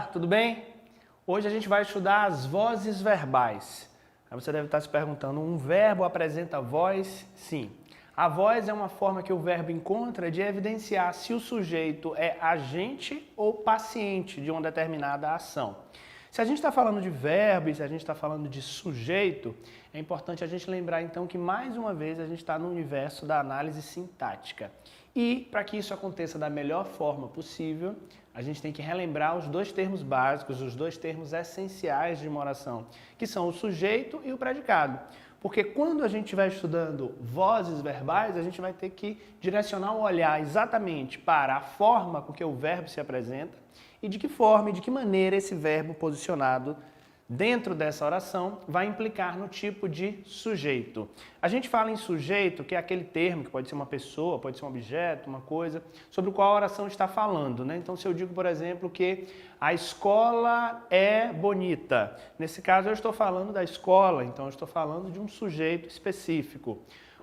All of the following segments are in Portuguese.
tudo bem? Hoje a gente vai estudar as vozes verbais. Aí você deve estar se perguntando, um verbo apresenta voz? Sim. A voz é uma forma que o verbo encontra de evidenciar se o sujeito é agente ou paciente de uma determinada ação. Se a gente está falando de verbo e se a gente está falando de sujeito, é importante a gente lembrar então que mais uma vez a gente está no universo da análise sintática. E para que isso aconteça da melhor forma possível, a gente tem que relembrar os dois termos básicos, os dois termos essenciais de uma oração, que são o sujeito e o predicado. Porque quando a gente estiver estudando vozes verbais, a gente vai ter que direcionar o olhar exatamente para a forma com que o verbo se apresenta e de que forma e de que maneira esse verbo posicionado dentro dessa oração vai implicar no tipo de sujeito. A gente fala em sujeito, que é aquele termo que pode ser uma pessoa, pode ser um objeto, uma coisa, sobre o qual a oração está falando, né? Então, se eu digo, por exemplo, que a escola é bonita, nesse caso eu estou falando da escola, então eu estou falando de um sujeito específico.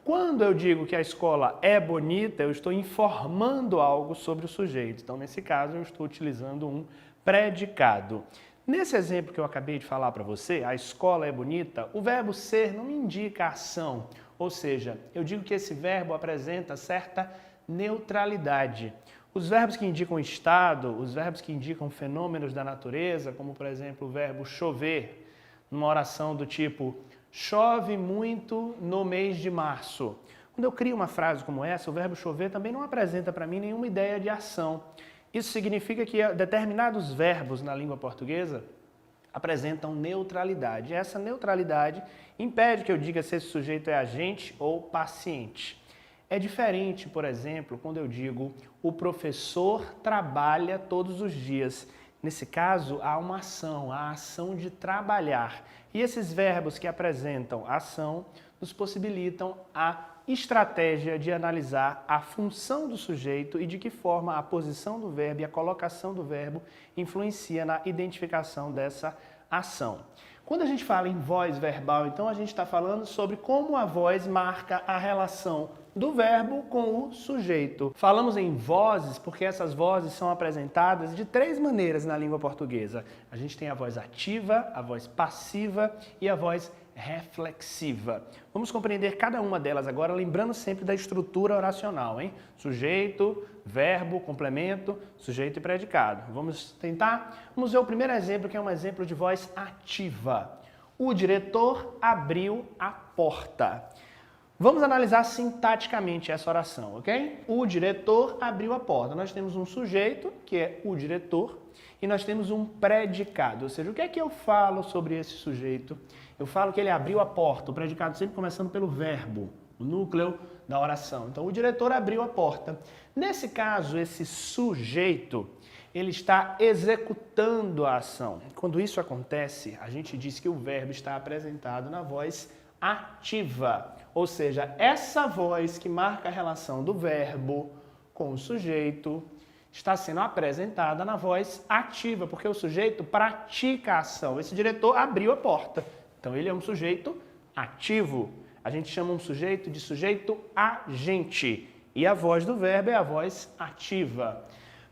Quando eu digo que a escola é bonita, eu estou informando algo sobre o sujeito. Então, nesse caso, eu estou utilizando um predicado. Nesse exemplo que eu acabei de falar para você, a escola é bonita, o verbo ser não indica ação, ou seja, eu digo que esse verbo apresenta certa neutralidade. Os verbos que indicam estado, os verbos que indicam fenômenos da natureza, como por exemplo o verbo chover, numa oração do tipo chove muito no mês de março. Quando eu crio uma frase como essa, o verbo chover também não apresenta para mim nenhuma ideia de ação. Isso significa que determinados verbos na língua portuguesa apresentam neutralidade. E essa neutralidade impede que eu diga se esse sujeito é agente ou paciente. É diferente, por exemplo, quando eu digo o professor trabalha todos os dias. Nesse caso, há uma ação, a ação de trabalhar. E esses verbos que apresentam ação nos possibilitam a estratégia de analisar a função do sujeito e de que forma a posição do verbo e a colocação do verbo influencia na identificação dessa ação. Quando a gente fala em voz verbal, então a gente está falando sobre como a voz marca a relação do verbo com o sujeito. Falamos em vozes porque essas vozes são apresentadas de três maneiras na língua portuguesa. A gente tem a voz ativa, a voz passiva e a voz reflexiva. Vamos compreender cada uma delas agora, lembrando sempre da estrutura oracional, hein? Sujeito, verbo, complemento, sujeito e predicado. Vamos tentar? Vamos ver o primeiro exemplo, que é um exemplo de voz ativa. O diretor abriu a porta. Vamos analisar sintaticamente essa oração, ok? O diretor abriu a porta. Nós temos um sujeito, que é o diretor, e nós temos um predicado. Ou seja, o que é que eu falo sobre esse sujeito? Eu falo que ele abriu a porta, o predicado sempre começando pelo verbo, o núcleo da oração. Então, o diretor abriu a porta. Nesse caso, esse sujeito, ele está executando a ação. Quando isso acontece, a gente diz que o verbo está apresentado na voz ativa. Ou seja, essa voz que marca a relação do verbo com o sujeito está sendo apresentada na voz ativa, porque o sujeito pratica a ação. Esse diretor abriu a porta. Então, ele é um sujeito ativo. A gente chama um sujeito de sujeito agente. E a voz do verbo é a voz ativa.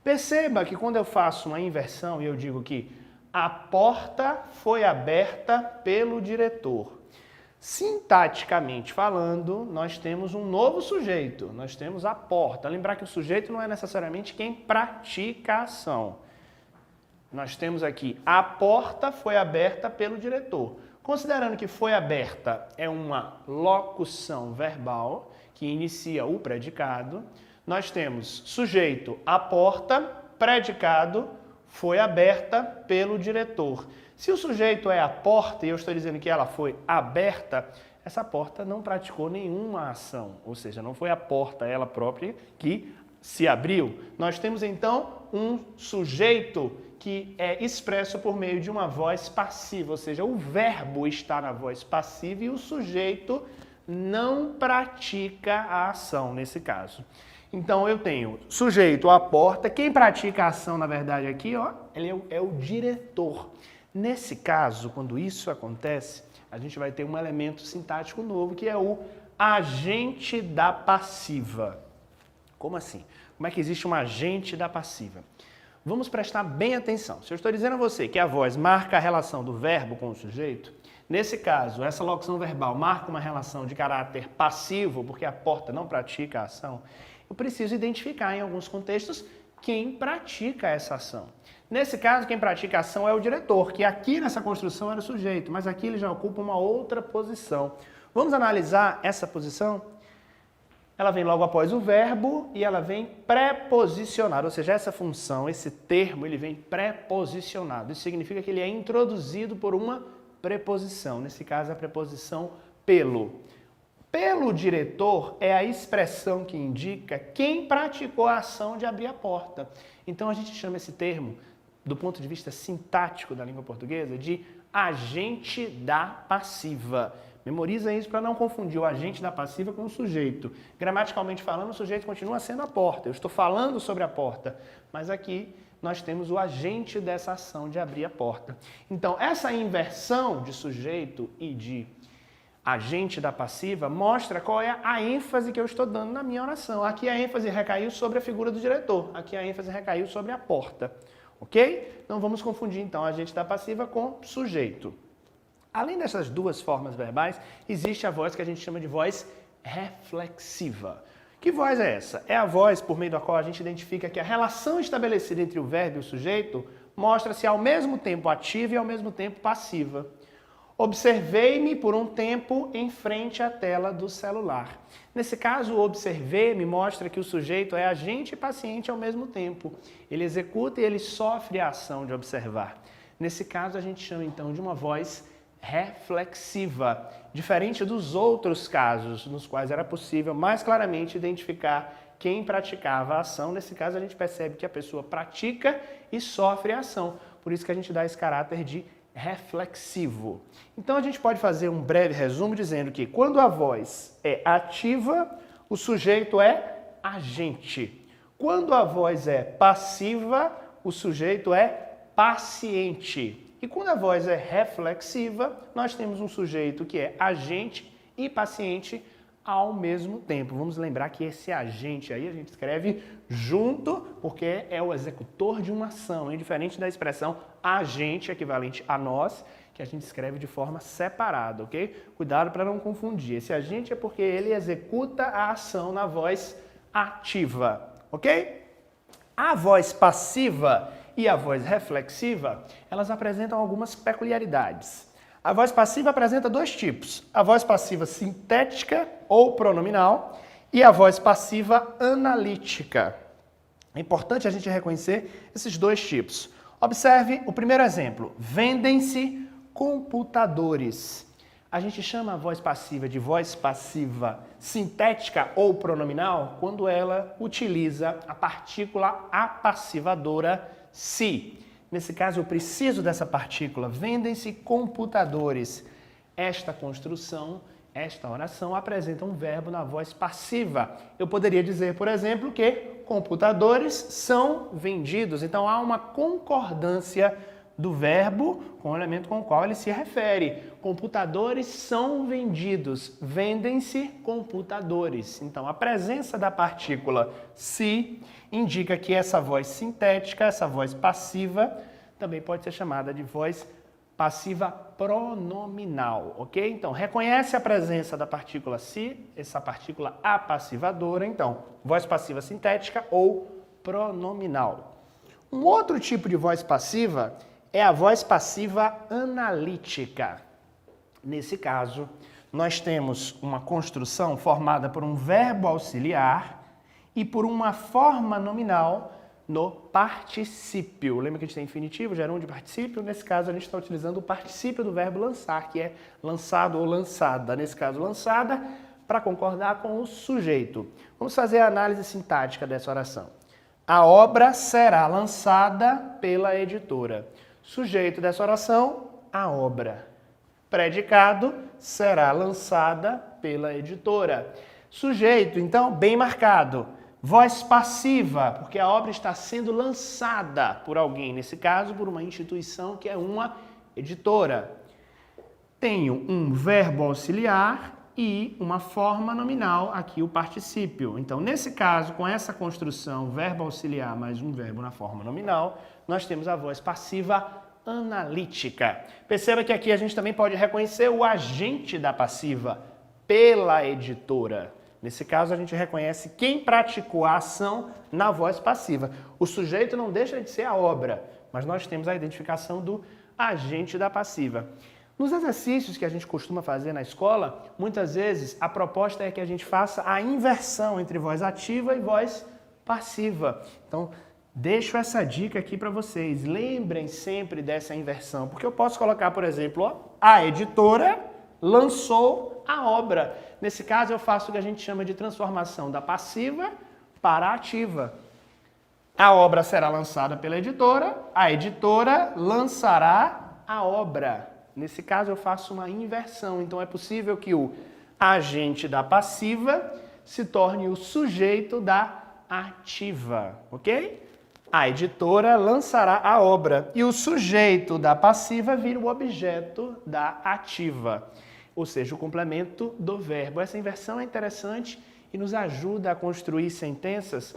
Perceba que quando eu faço uma inversão e eu digo que a porta foi aberta pelo diretor, sintaticamente falando, nós temos um novo sujeito, nós temos a porta. Lembrar que o sujeito não é necessariamente quem pratica a ação. Nós temos aqui, a porta foi aberta pelo diretor. Considerando que foi aberta é uma locução verbal que inicia o predicado, nós temos sujeito, a porta, predicado, foi aberta pelo diretor. Se o sujeito é a porta e eu estou dizendo que ela foi aberta, essa porta não praticou nenhuma ação, ou seja, não foi a porta ela própria que se abriu. Nós temos então um sujeito que é expresso por meio de uma voz passiva, ou seja, o verbo está na voz passiva e o sujeito não pratica a ação nesse caso. Então eu tenho sujeito à porta, quem pratica a ação na verdade aqui, ó, ele é o diretor. Nesse caso, quando isso acontece, a gente vai ter um elemento sintático novo que é o agente da passiva. Como assim? Como é que existe um agente da passiva? Vamos prestar bem atenção. Se eu estou dizendo a você que a voz marca a relação do verbo com o sujeito, nesse caso, essa locução verbal marca uma relação de caráter passivo, porque a porta não pratica a ação, eu preciso identificar em alguns contextos quem pratica essa ação. Nesse caso, quem pratica a ação é o diretor, que aqui nessa construção era o sujeito, mas aqui ele já ocupa uma outra posição. Vamos analisar essa posição? Ela vem logo após o verbo e ela vem preposicionada, ou seja, essa função, esse termo, ele vem preposicionado. Isso significa que ele é introduzido por uma preposição, nesse caso a preposição pelo. Pelo diretor é a expressão que indica quem praticou a ação de abrir a porta. Então a gente chama esse termo, do ponto de vista sintático da língua portuguesa, de agente da passiva. Memoriza isso para não confundir o agente da passiva com o sujeito. Gramaticalmente falando, o sujeito continua sendo a porta. Eu estou falando sobre a porta, mas aqui nós temos o agente dessa ação de abrir a porta. Então, essa inversão de sujeito e de agente da passiva mostra qual é a ênfase que eu estou dando na minha oração. Aqui a ênfase recaiu sobre a figura do diretor. Aqui a ênfase recaiu sobre a porta. Ok? Não vamos confundir, então, agente da passiva com sujeito. Além dessas duas formas verbais, existe a voz que a gente chama de voz reflexiva. Que voz é essa? É a voz por meio da qual a gente identifica que a relação estabelecida entre o verbo e o sujeito mostra-se ao mesmo tempo ativa e ao mesmo tempo passiva. Observei-me por um tempo em frente à tela do celular. Nesse caso, o observei-me mostra que o sujeito é agente e paciente ao mesmo tempo. Ele executa e ele sofre a ação de observar. Nesse caso, a gente chama então de uma voz reflexiva, diferente dos outros casos nos quais era possível mais claramente identificar quem praticava a ação. Nesse caso, a gente percebe que a pessoa pratica e sofre a ação. Por isso que a gente dá esse caráter de reflexivo. Então, a gente pode fazer um breve resumo dizendo que quando a voz é ativa, o sujeito é agente. Quando a voz é passiva, o sujeito é paciente. E quando a voz é reflexiva, nós temos um sujeito que é agente e paciente ao mesmo tempo. Vamos lembrar que esse agente aí a gente escreve junto, porque é o executor de uma ação, diferente da expressão agente, equivalente a nós, que a gente escreve de forma separada, ok? Cuidado para não confundir. Esse agente é porque ele executa a ação na voz ativa, ok? A voz passiva e a voz reflexiva, elas apresentam algumas peculiaridades. A voz passiva apresenta dois tipos, a voz passiva sintética ou pronominal e a voz passiva analítica. É importante a gente reconhecer esses dois tipos. Observe o primeiro exemplo, vendem-se computadores. A gente chama a voz passiva de voz passiva sintética ou pronominal quando ela utiliza a partícula apassivadora se. Nesse caso, eu preciso dessa partícula. Vendem-se computadores. Esta construção, esta oração apresenta um verbo na voz passiva. Eu poderia dizer, por exemplo, que computadores são vendidos. Então, há uma concordância do verbo com o elemento com o qual ele se refere. Computadores são vendidos. Vendem-se computadores. Então, a presença da partícula se indica que essa voz sintética, essa voz passiva, também pode ser chamada de voz passiva pronominal, ok? Então, reconhece a presença da partícula se, essa partícula apassivadora, então, voz passiva sintética ou pronominal. Um outro tipo de voz passiva é a voz passiva analítica. Nesse caso, nós temos uma construção formada por um verbo auxiliar e por uma forma nominal no particípio. Lembra que a gente tem infinitivo, gerúndio de particípio? Nesse caso, a gente está utilizando o particípio do verbo lançar, que é lançado ou lançada. Nesse caso, lançada, para concordar com o sujeito. Vamos fazer a análise sintática dessa oração. A obra será lançada pela editora. Sujeito dessa oração, a obra. Predicado, será lançada pela editora. Sujeito, então, bem marcado. Voz passiva, porque a obra está sendo lançada por alguém, nesse caso, por uma instituição que é uma editora. Tenho um verbo auxiliar e uma forma nominal, aqui o particípio. Então, nesse caso, com essa construção, verbo auxiliar mais um verbo na forma nominal, nós temos a voz passiva analítica. Perceba que aqui a gente também pode reconhecer o agente da passiva pela editora. Nesse caso, a gente reconhece quem praticou a ação na voz passiva. O sujeito não deixa de ser a obra, mas nós temos a identificação do agente da passiva. Nos exercícios que a gente costuma fazer na escola, muitas vezes a proposta é que a gente faça a inversão entre voz ativa e voz passiva. Então, deixo essa dica aqui para vocês. Lembrem sempre dessa inversão, porque eu posso colocar, por exemplo, ó, a editora lançou a obra. Nesse caso, eu faço o que a gente chama de transformação da passiva para a ativa. A obra será lançada pela editora, a editora lançará a obra. Nesse caso, eu faço uma inversão. Então, é possível que o agente da passiva se torne o sujeito da ativa, ok? A editora lançará a obra e o sujeito da passiva vira o objeto da ativa, ou seja, o complemento do verbo. Essa inversão é interessante e nos ajuda a construir sentenças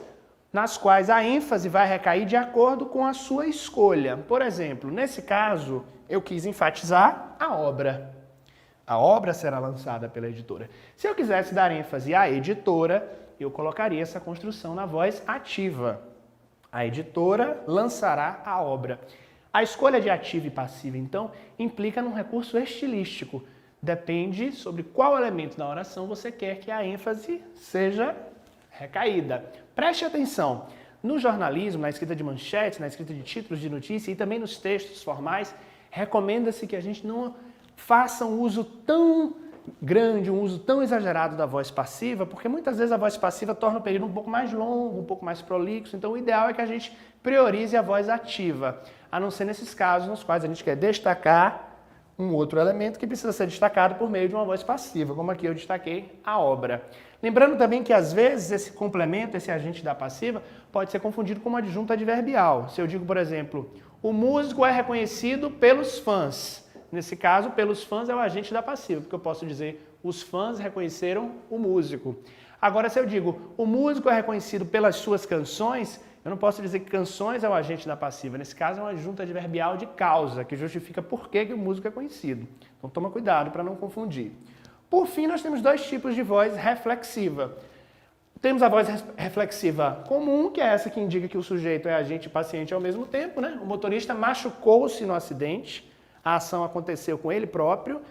nas quais a ênfase vai recair de acordo com a sua escolha. Por exemplo, nesse caso, eu quis enfatizar a obra. A obra será lançada pela editora. Se eu quisesse dar ênfase à editora, eu colocaria essa construção na voz ativa. A editora lançará a obra. A escolha de ativa e passiva, então, implica num recurso estilístico. Depende sobre qual elemento da oração você quer que a ênfase seja recaída. Preste atenção. No jornalismo, na escrita de manchetes, na escrita de títulos de notícia e também nos textos formais, recomenda-se que a gente não faça um uso tão grande, um uso tão exagerado da voz passiva, porque muitas vezes a voz passiva torna o período um pouco mais longo, um pouco mais prolixo, então o ideal é que a gente priorize a voz ativa, a não ser nesses casos nos quais a gente quer destacar um outro elemento que precisa ser destacado por meio de uma voz passiva, como aqui eu destaquei a obra. Lembrando também que às vezes esse complemento, esse agente da passiva, pode ser confundido com uma adjunta adverbial. Se eu digo, por exemplo, o músico é reconhecido pelos fãs. Nesse caso, pelos fãs é o agente da passiva, porque eu posso dizer os fãs reconheceram o músico. Agora, se eu digo o músico é reconhecido pelas suas canções, eu não posso dizer que canções é o agente da passiva. Nesse caso, é uma adjunta adverbial de causa, que justifica por que o músico é conhecido. Então, toma cuidado para não confundir. Por fim, nós temos dois tipos de voz reflexiva. Temos a voz reflexiva comum, que é essa que indica que o sujeito é agente e paciente ao mesmo tempo, né? O motorista machucou-se no acidente, a ação aconteceu com ele próprio,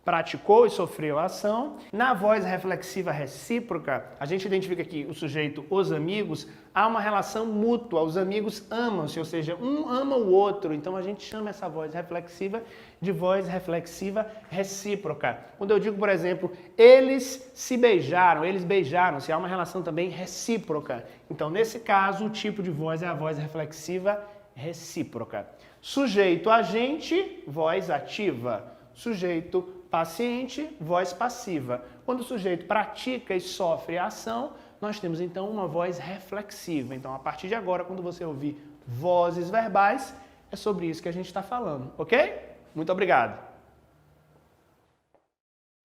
praticou e sofreu a ação. Na voz reflexiva recíproca, a gente identifica que o sujeito, os amigos, há uma relação mútua, os amigos amam-se, ou seja, um ama o outro. Então a gente chama essa voz reflexiva de voz reflexiva recíproca. Quando eu digo, por exemplo, eles se beijaram, eles beijaram-se, há uma relação também recíproca. Então, nesse caso, o tipo de voz é a voz reflexiva recíproca. Sujeito agente, voz ativa. Sujeito paciente, voz passiva. Quando o sujeito pratica e sofre a ação, nós temos então uma voz reflexiva. Então, a partir de agora, quando você ouvir vozes verbais, é sobre isso que a gente está falando, ok? Muito obrigado.